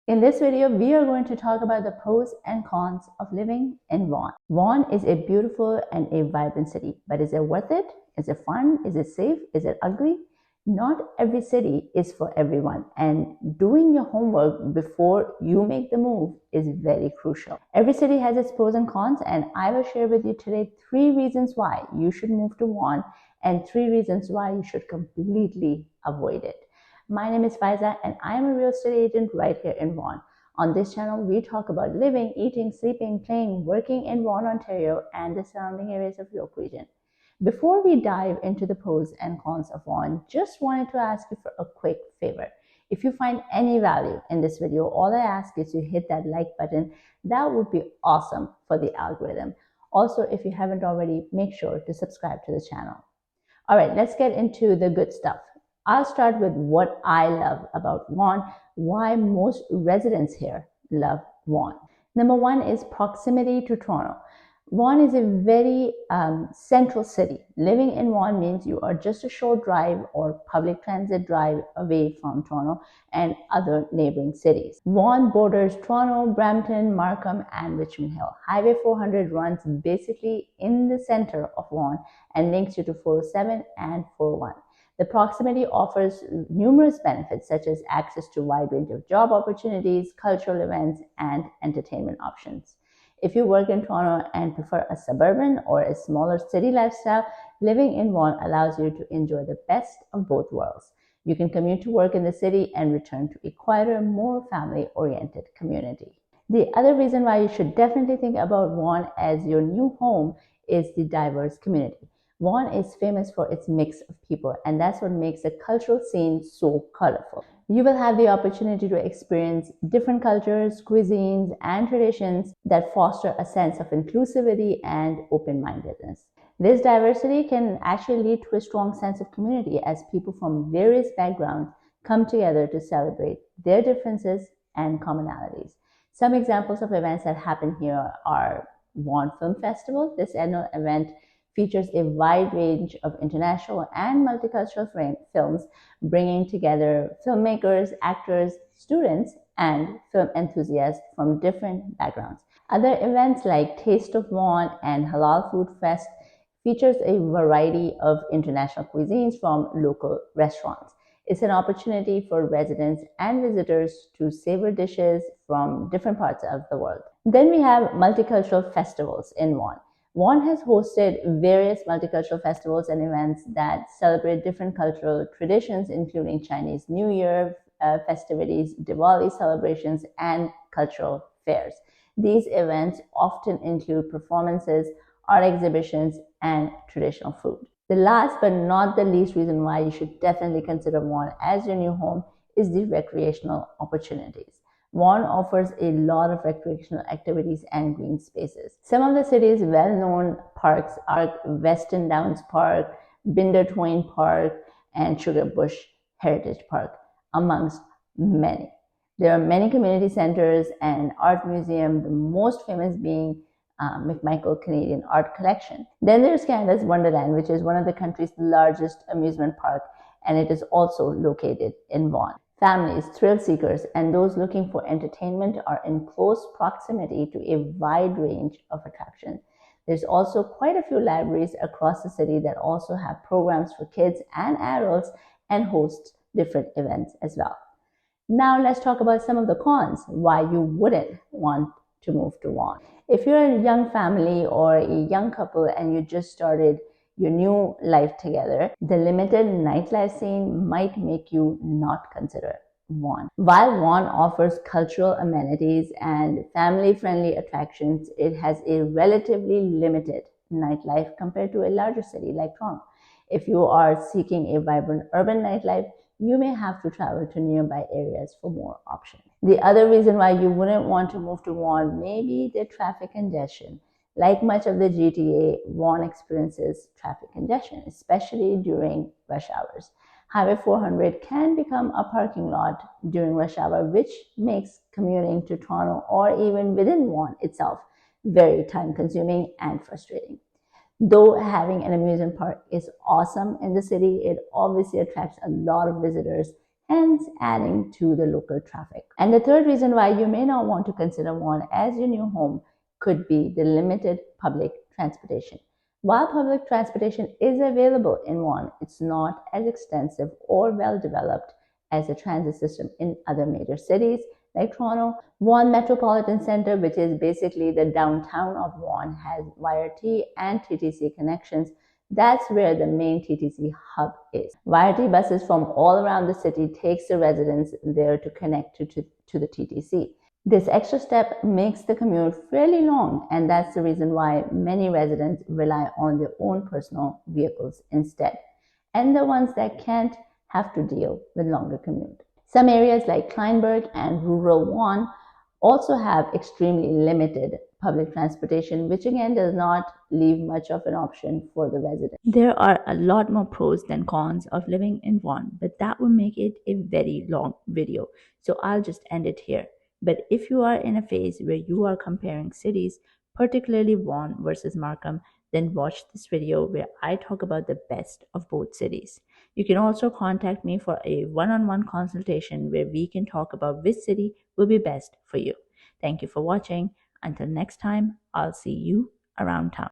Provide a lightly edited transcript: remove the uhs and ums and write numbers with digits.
In this video, we are going to talk about the pros and cons of living in Vaughan. Vaughan is a beautiful and a vibrant city, but is it worth it? Is it fun? Is it safe? Is it ugly? Not every city is for everyone, and doing your homework before you make the move is very crucial. Every city has its pros and cons, and I will share with you today 3 reasons why you should move to Vaughan and 3 reasons why you should completely avoid it. My name is Faiza and I am a real estate agent right here in Vaughan. On this channel, we talk about living, eating, sleeping, playing, working in Vaughan, Ontario and the surrounding areas of York region. Before we dive into the pros and cons of Vaughan, just wanted to ask you for a quick favor. If you find any value in this video, all I ask is you hit that like button. That would be awesome for the algorithm. Also, if you haven't already, make sure to subscribe to the channel. All right, let's get into the good stuff. I'll start with what I love about Vaughan, why most residents here love Vaughan. Number 1 is proximity to Toronto. Vaughan is a very central city. Living in Vaughan means you are just a short drive or public transit drive away from Toronto and other neighboring cities. Vaughan borders Toronto, Brampton, Markham, and Richmond Hill. Highway 400 runs basically in the center of Vaughan and links you to 407 and 401. The proximity offers numerous benefits such as access to a wide range of job opportunities, cultural events, and entertainment options. If you work in Toronto and prefer a suburban or a smaller city lifestyle, living in Vaughan allows you to enjoy the best of both worlds. You can commute to work in the city and return to a quieter, more family-oriented community. The other reason why you should definitely think about Vaughan as your new home is the diverse community. Vaughan is famous for its mix of people, and that's what makes the cultural scene so colorful. You will have the opportunity to experience different cultures, cuisines, and traditions that foster a sense of inclusivity and open-mindedness. This diversity can actually lead to a strong sense of community as people from various backgrounds come together to celebrate their differences and commonalities. Some examples of events that happen here are Vaughan Film Festival. This annual event features a wide range of international and multicultural films, bringing together filmmakers, actors, students, and film enthusiasts from different backgrounds. Other events like Taste of Vaughan and Halal Food Fest features a variety of international cuisines from local restaurants. It's an opportunity for residents and visitors to savor dishes from different parts of the world. Then we have multicultural festivals in Vaughan. Vaughan has hosted various multicultural festivals and events that celebrate different cultural traditions, including Chinese New Year festivities, Diwali celebrations, and cultural fairs. These events often include performances, art exhibitions, and traditional food. The last but not the least reason why you should definitely consider Vaughan as your new home is the recreational opportunities. Vaughan offers a lot of recreational activities and green spaces. Some of the city's well-known parks are Weston Downs Park, Binder Twain Park, and Sugar Bush Heritage Park, amongst many. There are many community centers and art museums, the most famous being McMichael Canadian Art Collection. Then there's Canada's Wonderland, which is one of the country's largest amusement park, and it is also located in Vaughan. Families, thrill seekers, and those looking for entertainment are in close proximity to a wide range of attractions. There's also quite a few libraries across the city that also have programs for kids and adults and host different events as well. Now let's talk about some of the cons, why you wouldn't want to move to Vaughan. If you're a young family or a young couple and you just started your new life together, the limited nightlife scene might make you not consider Vaughan. While Vaughan offers cultural amenities and family-friendly attractions, it has a relatively limited nightlife compared to a larger city like Toronto. If you are seeking a vibrant urban nightlife, you may have to travel to nearby areas for more options. The other reason why you wouldn't want to move to Vaughan may be the traffic congestion. Like much of the GTA, Vaughan experiences traffic congestion, especially during rush hours. Highway 400 can become a parking lot during rush hour, which makes commuting to Toronto or even within Vaughan itself very time-consuming and frustrating. Though having an amusement park is awesome in the city, it obviously attracts a lot of visitors, hence adding to the local traffic. And the third reason why you may not want to consider Vaughan as your new home could be the limited public transportation. While public transportation is available in Vaughan, it's not as extensive or well developed as the transit system in other major cities like Toronto. Vaughan Metropolitan Centre, which is basically the downtown of Vaughan, has YRT and TTC connections. That's where the main TTC hub is. YRT buses from all around the city takes the residents there to connect to the TTC. This extra step makes the commute fairly long, and that's the reason why many residents rely on their own personal vehicles instead. And the ones that can't have to deal with longer commute. Some areas like Kleinburg and rural Vaughan also have extremely limited public transportation, which again does not leave much of an option for the resident. There are a lot more pros than cons of living in Vaughan, but that would make it a very long video. So I'll just end it here. But if you are in a phase where you are comparing cities, particularly Vaughan versus Markham, then watch this video where I talk about the best of both cities. You can also contact me for a one-on-one consultation where we can talk about which city will be best for you. Thank you for watching. Until next time, I'll see you around town.